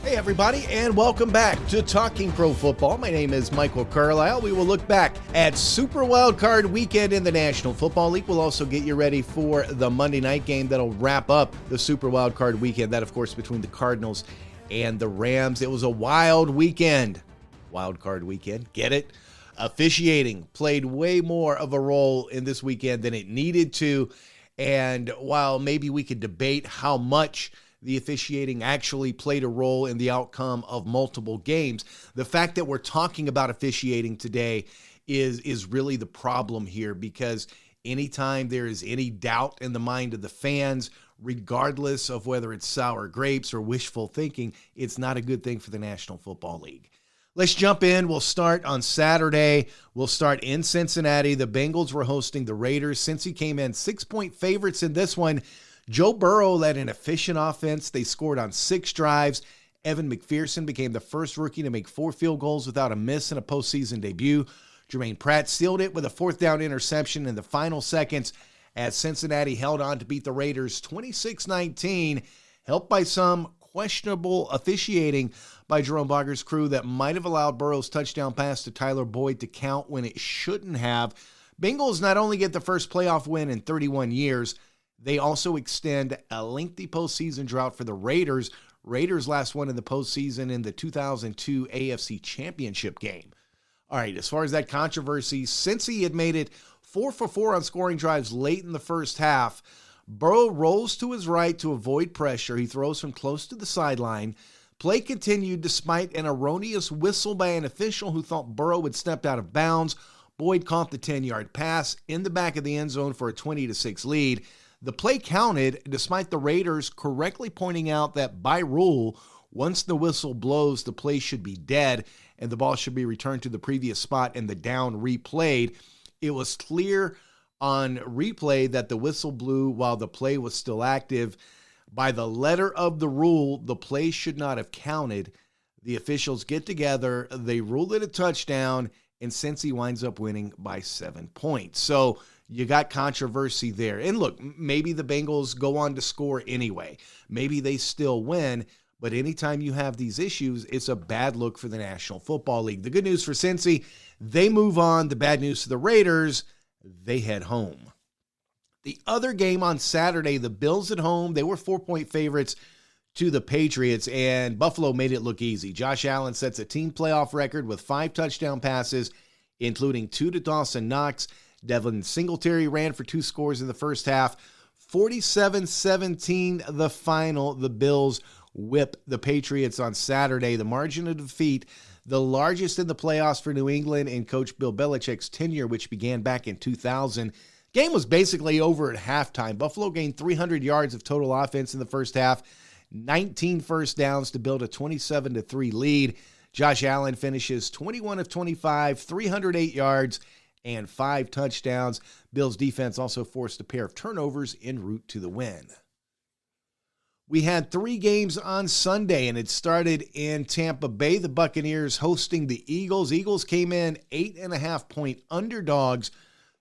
Hey everybody, and welcome back to Talking Pro Football. My name is Michael Carlyle. We will look back at Super Wildcard Weekend in the National Football League. We'll also get you ready for the Monday night game that'll wrap up the Super Wildcard Weekend. That, of course, between the Cardinals and the Rams. It was a wild weekend. Wildcard Weekend, get it? Officiating played way more of a role in this weekend than it needed to. And while maybe we could debate how much the officiating actually played a role in the outcome of multiple games, the fact that we're talking about officiating today is really the problem here, because anytime there is any doubt in the mind of the fans, regardless of whether it's sour grapes or wishful thinking, it's not a good thing for the National Football League. Let's jump in. We'll start on Saturday. We'll start in Cincinnati. The Bengals were hosting the Raiders. Cincy came in 6-point favorites in this one. Joe Burrow led an efficient offense. They scored on 6 drives. Evan McPherson became the first rookie to make 4 field goals without a miss in a postseason debut. Jermaine Pratt sealed it with a 4th-down interception in the final seconds as Cincinnati held on to beat the Raiders 26-19, helped by some questionable officiating by Jerome Boger's crew that might have allowed Burrow's touchdown pass to Tyler Boyd to count when it shouldn't have. Bengals not only get the first playoff win in 31 years, they also extend a lengthy postseason drought for the Raiders. Raiders last won in the postseason in the 2002 AFC Championship game. All right, as far as that controversy, since he had made it 4 for 4 on scoring drives late in the first half, Burrow rolls to his right to avoid pressure. He throws from close to the sideline. Play continued despite an erroneous whistle by an official who thought Burrow had stepped out of bounds. Boyd caught the 10-yard pass in the back of the end zone for a 20-6 lead. The play counted despite the Raiders correctly pointing out that by rule, once the whistle blows, the play should be dead and the ball should be returned to the previous spot and the down replayed. It was clear on replay that the whistle blew while the play was still active. By the letter of the rule, the play should not have counted. The officials get together, they ruled it a touchdown, and Cincy winds up winning by 7 points. So you got controversy there. And look, maybe the Bengals go on to score anyway. Maybe they still win. But anytime you have these issues, it's a bad look for the National Football League. The good news for Cincy, they move on. The bad news for the Raiders, they head home. The other game on Saturday, the Bills at home, they were 4-point favorites to the Patriots, and Buffalo made it look easy. Josh Allen sets a team playoff record with 5 touchdown passes, including 2 to Dawson Knox. Devin Singletary ran for 2 scores in the first half. 47-17 the final. The Bills whip the Patriots on Saturday. The margin of defeat, the largest in the playoffs for New England in Coach Bill Belichick's tenure, which began back in 2000. Game was basically over at halftime. Buffalo gained 300 yards of total offense in the first half, 19 first downs to build a 27-3 lead. Josh Allen finishes 21 of 25, 308 yards, and 5 touchdowns. Bills defense also forced a pair of turnovers en route to the win. We had 3 games on Sunday, and it started in Tampa Bay. The Buccaneers hosting the Eagles. Eagles came in 8.5-point underdogs.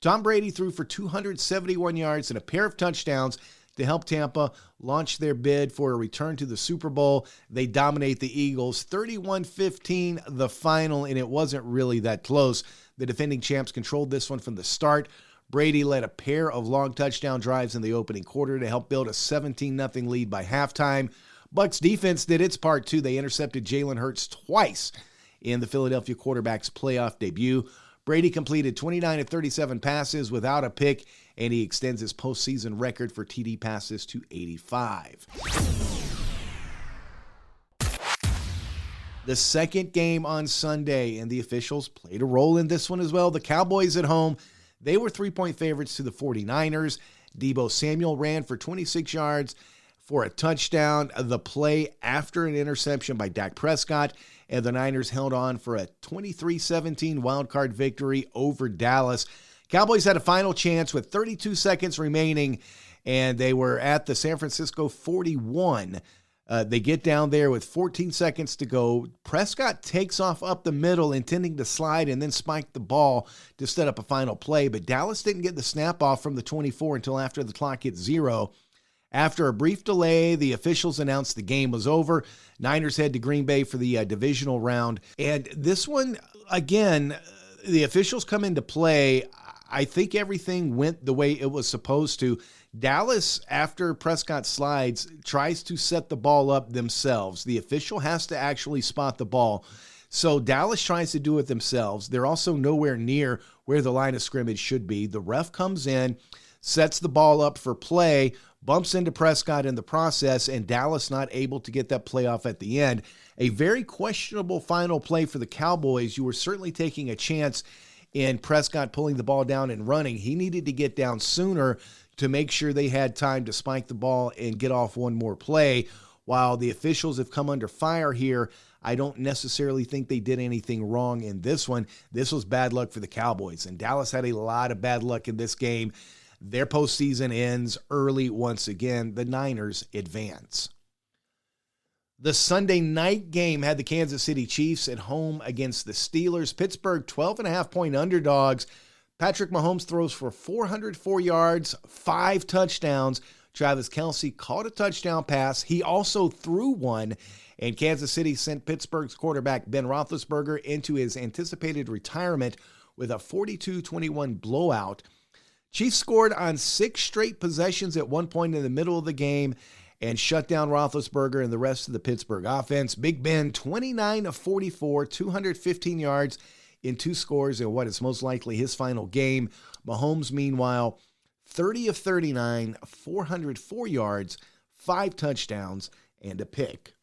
Tom Brady threw for 271 yards and a pair of touchdowns to help Tampa launch their bid for a return to the Super Bowl. They dominate the Eagles 31-15 the final, and it wasn't really that close. The defending champs controlled this one from the start. Brady led a pair of long touchdown drives in the opening quarter to help build a 17-0 lead by halftime. Bucs defense did its part too. They intercepted Jalen Hurts twice in the Philadelphia quarterback's playoff debut. Brady completed 29 of 37 passes without a pick, and he extends his postseason record for TD passes to 85. The second game on Sunday, and the officials played a role in this one as well. The Cowboys at home, they were 3-point favorites to the 49ers. Deebo Samuel ran for 26 yards for a touchdown. The play after an interception by Dak Prescott, and the Niners held on for a 23-17 wildcard victory over Dallas. Cowboys had a final chance with 32 seconds remaining, and they were at the San Francisco 41. They get down there with 14 seconds to go. Prescott takes off up the middle, intending to slide and then spike the ball to set up a final play, but Dallas didn't get the snap off from the 24 until after the clock hit 0. After a brief delay, the officials announced the game was over. Niners head to Green Bay for the divisional round. And this one, again, the officials come into play. I think everything went the way it was supposed to. Dallas, after Prescott slides, tries to set the ball up themselves. The official has to actually spot the ball. So Dallas tries to do it themselves. They're also nowhere near where the line of scrimmage should be. The ref comes in, sets the ball up for play, bumps into Prescott in the process, and Dallas not able to get that play off at the end. A very questionable final play for the Cowboys. You were certainly taking a chance in Prescott pulling the ball down and running. He needed to get down sooner to make sure they had time to spike the ball and get off one more play. While the officials have come under fire here, I don't necessarily think they did anything wrong in this one. This was bad luck for the Cowboys, and Dallas had a lot of bad luck in this game. Their postseason ends early once again. The Niners advance. The Sunday night game had the Kansas City Chiefs at home against the Steelers. Pittsburgh 12.5-point underdogs. Patrick Mahomes throws for 404 yards, 5 touchdowns. Travis Kelce caught a touchdown pass. He also threw one, and Kansas City sent Pittsburgh's quarterback Ben Roethlisberger into his anticipated retirement with a 42-21 blowout. Chiefs scored on 6 straight possessions at one point in the middle of the game and shut down Roethlisberger and the rest of the Pittsburgh offense. Big Ben, 29 of 44, 215 yards in 2 scores in what is most likely his final game. Mahomes, meanwhile, 30 of 39, 404 yards, 5 touchdowns, and a pick.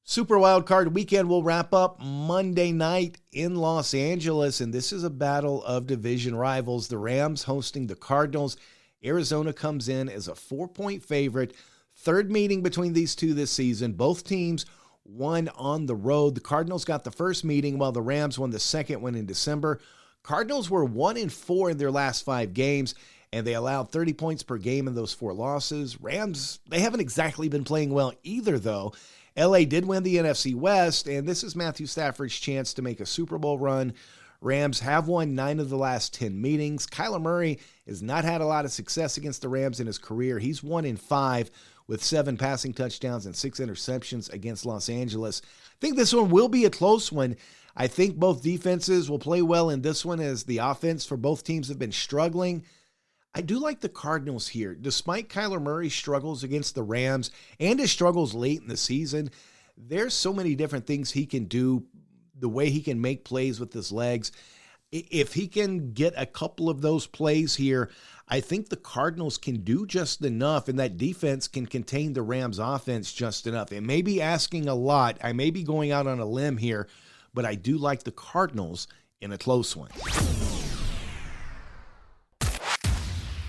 Super Wildcard Weekend will wrap up Monday night in Los Angeles, and this is a battle of division rivals. The Rams hosting the Cardinals. Arizona comes in as a 4-point favorite. Third meeting between these two this season. Both teams won on the road. The Cardinals got the first meeting while the Rams won the second one in December. Cardinals were 1-4 in their last 5 games, and they allowed 30 points per game in those 4 losses. Rams, they haven't exactly been playing well either, though. LA did win the NFC West, and this is Matthew Stafford's chance to make a Super Bowl run. Rams have won 9 of the last 10 meetings. Kyler Murray has not had a lot of success against the Rams in his career. He's 1-5 with 7 passing touchdowns and 6 interceptions against Los Angeles. I think this one will be a close one. I think both defenses will play well in this one as the offense for both teams have been struggling. I do like the Cardinals here. Despite Kyler Murray's struggles against the Rams and his struggles late in the season, there's so many different things he can do, the way he can make plays with his legs. If he can get a couple of those plays here, I think the Cardinals can do just enough, and that defense can contain the Rams' offense just enough. It may be asking a lot. I may be going out on a limb here, but I do like the Cardinals in a close one.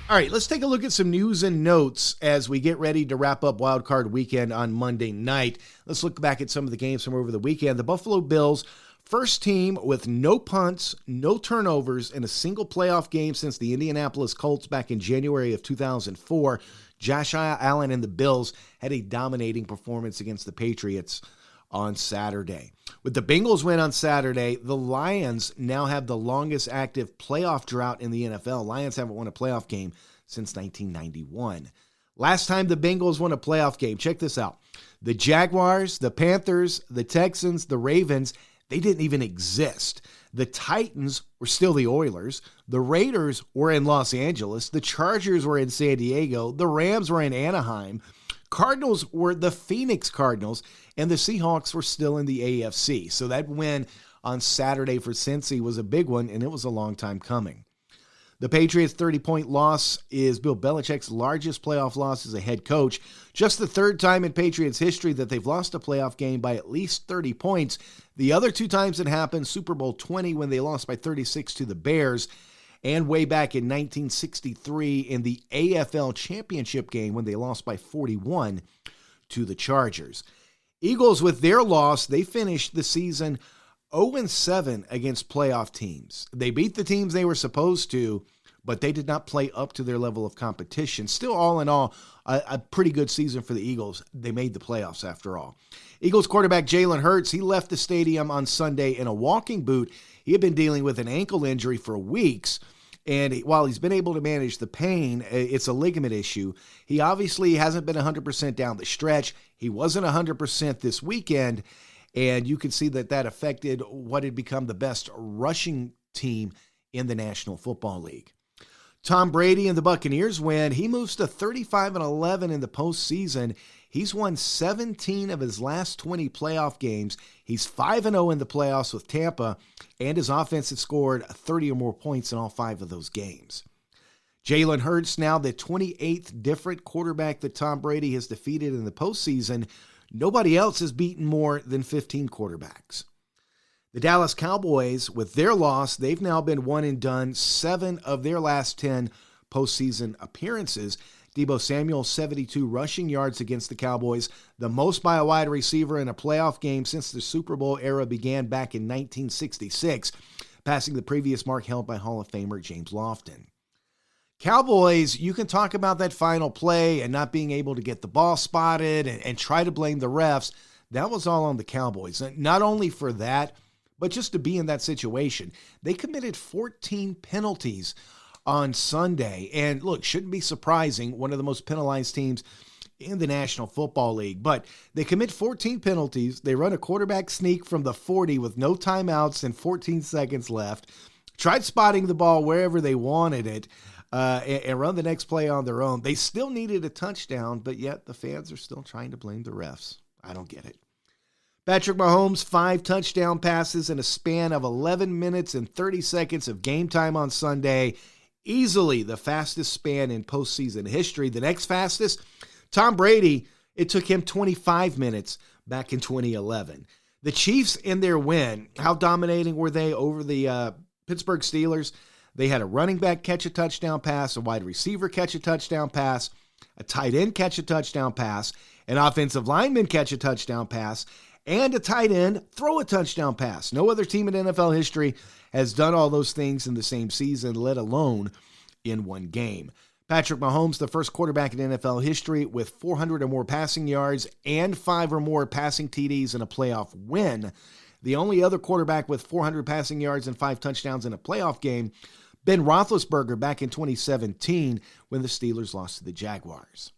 All right, let's take a look at some news and notes as we get ready to wrap up Wild Card Weekend on Monday night. Let's look back at some of the games from over the weekend. The Buffalo Bills, first team with no punts, no turnovers in a single playoff game since the Indianapolis Colts back in January of 2004. Josh Allen and the Bills had a dominating performance against the Patriots on Saturday. With the Bengals win on Saturday, the Lions now have the longest active playoff drought in the NFL. Lions haven't won a playoff game since 1991. Last time the Bengals won a playoff game, check this out. The Jaguars, the Panthers, the Texans, the Ravens, they didn't even exist. The Titans were still the Oilers. The Raiders were in Los Angeles. The Chargers were in San Diego. The Rams were in Anaheim. Cardinals were the Phoenix Cardinals, and the Seahawks were still in the AFC. So that win on Saturday for Cincy was a big one, and it was a long time coming. The Patriots' 30-point loss is Bill Belichick's largest playoff loss as a head coach. Just the third time in Patriots history that they've lost a playoff game by at least 30 points. The other 2 times it happened, Super Bowl 20 when they lost by 36 to the Bears, and way back in 1963 in the AFL Championship game when they lost by 41 to the Chargers. Eagles, with their loss, they finished the season 0-7 against playoff teams. They beat the teams they were supposed to, but they did not play up to their level of competition. Still, all in all, a pretty good season for the Eagles. They made the playoffs after all. Eagles quarterback Jalen Hurts, he left the stadium on Sunday in a walking boot. He had been dealing with an ankle injury for weeks, And while he's been able to manage the pain, it's a ligament issue. He obviously hasn't been 100% down the stretch. He wasn't 100% this weekend. And you can see that affected what had become the best rushing team in the National Football League. Tom Brady and the Buccaneers win. He moves to 35-11 in the postseason. He's won 17 of his last 20 playoff games. He's 5-0 in the playoffs with Tampa, and his offense has scored 30 or more points in all 5 of those games. Jalen Hurts, now the 28th different quarterback that Tom Brady has defeated in the postseason. Nobody else has beaten more than 15 quarterbacks. The Dallas Cowboys, with their loss, they've now been one and done 7 of their last 10 postseason appearances. Deebo Samuel, 72 rushing yards against the Cowboys, the most by a wide receiver in a playoff game since the Super Bowl era began back in 1966, passing the previous mark held by Hall of Famer James Lofton. Cowboys, you can talk about that final play and not being able to get the ball spotted and try to blame the refs. That was all on the Cowboys. Not only for that, but just to be in that situation. They committed 14 penalties on Sunday. And look, shouldn't be surprising, one of the most penalized teams in the National Football League. But they commit 14 penalties. They run a quarterback sneak from the 40 with no timeouts and 14 seconds left. Tried spotting the ball wherever they wanted it and run the next play on their own. They still needed a touchdown, but yet the fans are still trying to blame the refs. I don't get it. Patrick Mahomes, 5 touchdown passes in a span of 11 minutes and 30 seconds of game time on Sunday. Easily the fastest span in postseason history. The next fastest, Tom Brady, it took him 25 minutes back in 2011. The Chiefs in their win, how dominating were they over the Pittsburgh Steelers? They had a running back catch a touchdown pass, a wide receiver catch a touchdown pass, a tight end catch a touchdown pass, an offensive lineman catch a touchdown pass, and a tight end throw a touchdown pass. No other team in NFL history has done all those things in the same season, let alone in one game. Patrick Mahomes, the first quarterback in NFL history with 400 or more passing yards and 5 or more passing TDs in a playoff win. The only other quarterback with 400 passing yards and 5 touchdowns in a playoff game, Ben Roethlisberger, back in 2017 when the Steelers lost to the Jaguars.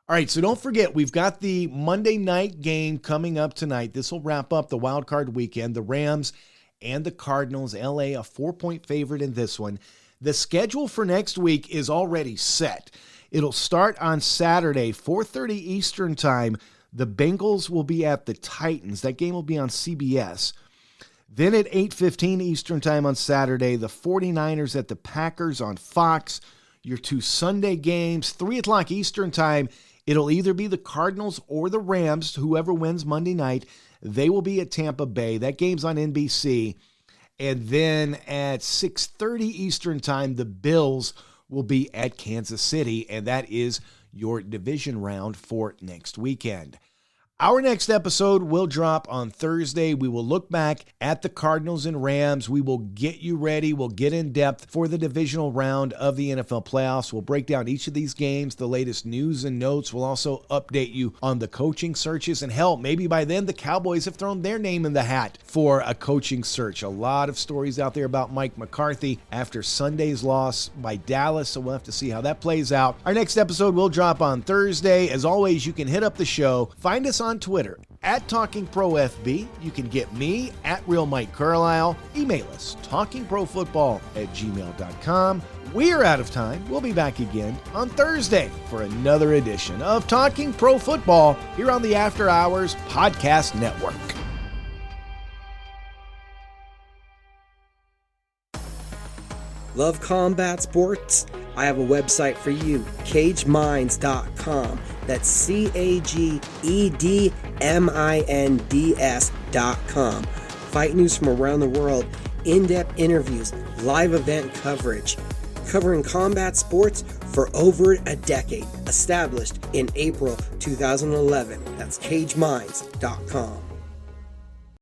All right, so don't forget, we've got the Monday night game coming up tonight. This will wrap up the wild card weekend. The Rams and the Cardinals, LA, a 4-point favorite in this one. The schedule for next week is already set. It'll start on Saturday, 4:30 Eastern time. The Bengals will be at the Titans. That game will be on CBS. Then at 8:15 Eastern time on Saturday, the 49ers at the Packers on Fox. Your 2 Sunday games, 3 o'clock Eastern time. It'll either be the Cardinals or the Rams. Whoever wins Monday night, they will be at Tampa Bay. That game's on NBC. And then at 6:30 Eastern time, the Bills will be at Kansas City. And that is your division round for next weekend. Our next episode will drop on Thursday. We will look back at the Cardinals and Rams. We will get you ready. We'll get in depth for the divisional round of the NFL playoffs. We'll break down each of these games, the latest news and notes. We'll also update you on the coaching searches. And hell, maybe by then the Cowboys have thrown their name in the hat for a coaching search. A lot of stories out there about Mike McCarthy after Sunday's loss by Dallas. So we'll have to see how that plays out. Our next episode will drop on Thursday. As always, you can hit up the show. Find us on Twitter at TalkingProFB. You can get me at Real Mike Carlyle. Email us, talkingprofootball@gmail.com. We're out of time. We'll be back again on Thursday for another edition of Talking Pro Football here on the After Hours Podcast Network. Love combat sports? I have a website for you, cageminds.com. That's CAGEDMINDS.com. Fight news from around the world, in-depth interviews, live event coverage, covering combat sports for over a decade. Established in April 2011. That's cageminds.com.